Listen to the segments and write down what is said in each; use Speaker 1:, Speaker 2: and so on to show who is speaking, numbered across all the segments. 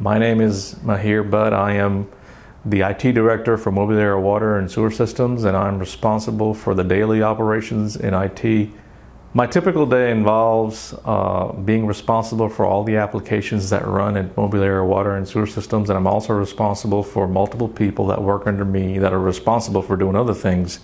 Speaker 1: My name is Mahir Budd. I am the IT Director for Mobile Area Water and Sewer Systems, and I'm responsible for the daily operations in IT. My typical day involves being responsible for all the applications that run at Mobile Area Water and Sewer Systems, and I'm also responsible for multiple people that work under me that are responsible for doing other things.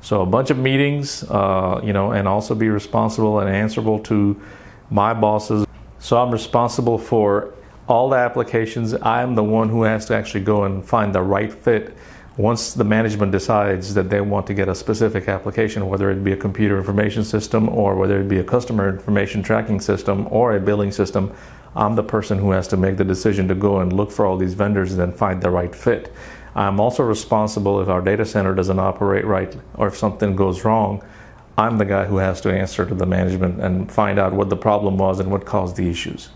Speaker 1: So a bunch of meetings, and also be responsible and answerable to my bosses. So I'm responsible for all the applications. I'm the one who has to actually go and find the right fit once the management decides that they want to get a specific application, whether it be a computer information system or whether it be a customer information tracking system or a billing system. I'm the person who has to make the decision to go and look for all these vendors and then find the right fit. I'm also responsible if our data center doesn't operate right or if something goes wrong. I'm the guy who has to answer to the management and find out what the problem was and what caused the issues.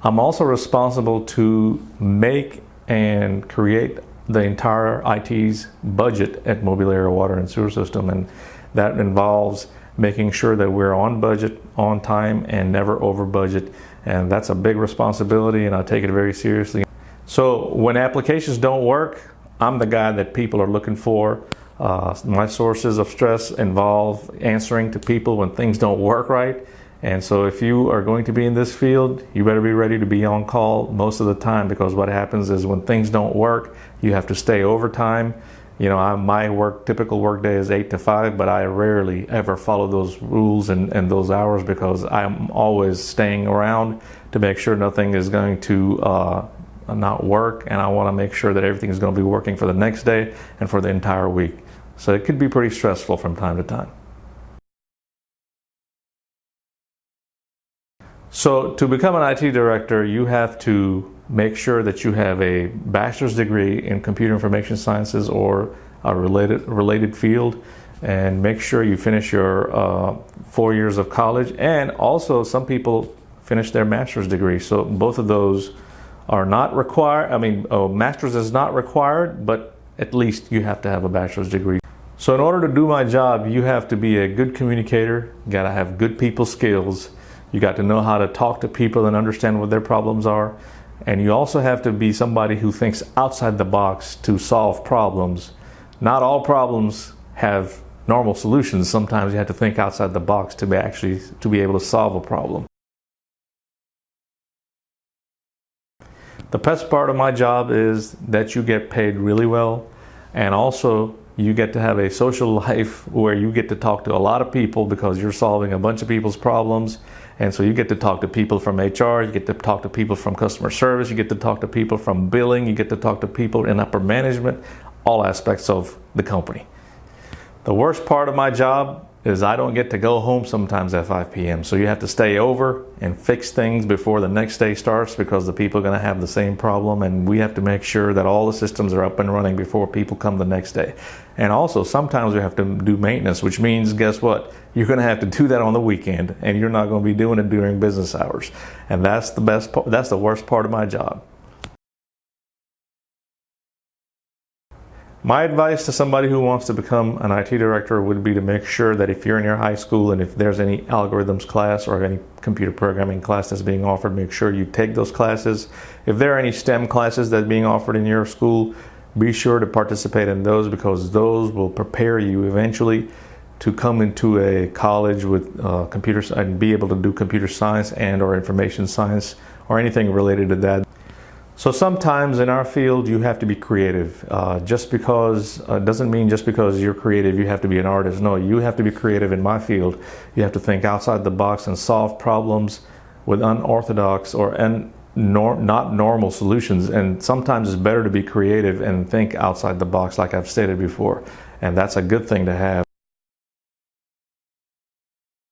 Speaker 1: I'm also responsible to make and create the entire IT's budget at Mobile Area Water and Sewer System, and that involves making sure that we're on budget, on time, and never over budget. And that's a big responsibility, and I take it very seriously. So when applications don't work, I'm the guy that people are looking for. My sources of stress involve answering to people when things don't work right. And so if you are going to be in this field, you better be ready to be on call most of the time, because what happens is when things don't work, you have to stay overtime. My typical work day is 8 to 5, but I rarely ever follow those rules and those hours, because I'm always staying around to make sure nothing is going to not work, and I want to make sure that everything is going to be working for the next day and for the entire week. So it could be pretty stressful from time to time. So to become an IT director, you have to make sure that you have a bachelor's degree in computer information sciences or a related field, and make sure you finish your 4 years of college. And also some people finish their master's degree. So both of those are not required. A master's is not required, but at least you have to have a bachelor's degree. So in order to do my job, you have to be a good communicator. You gotta have good people skills. You got to know how to talk to people and understand what their problems are. And you also have to be somebody who thinks outside the box to solve problems. Not all problems have normal solutions. Sometimes you have to think outside the box to be able to solve a problem. The best part of my job is that you get paid really well, and also you get to have a social life where you get to talk to a lot of people because you're solving a bunch of people's problems. And so you get to talk to people from HR, you get to talk to people from customer service, you get to talk to people from billing, you get to talk to people in upper management, all aspects of the company. The worst part of my job is I don't get to go home sometimes at 5 p.m. So you have to stay over and fix things before the next day starts, because the people are going to have the same problem, and we have to make sure that all the systems are up and running before people come the next day. And also sometimes we have to do maintenance, which means, guess what? You're going to have to do that on the weekend, and you're not going to be doing it during business hours. And that's the worst part of my job. My advice to somebody who wants to become an IT director would be to make sure that if you're in your high school and if there's any algorithms class or any computer programming class that's being offered, make sure you take those classes. If there are any STEM classes that are being offered in your school, be sure to participate in those, because those will prepare you eventually to come into a college with computers and be able to do computer science and or information science or anything related to that. So sometimes in our field you have to be creative. Doesn't mean just because you're creative you have to be an artist. No, you have to be creative in my field. You have to think outside the box and solve problems with unorthodox or not normal solutions. And sometimes it's better to be creative and think outside the box, like I've stated before. And that's a good thing to have.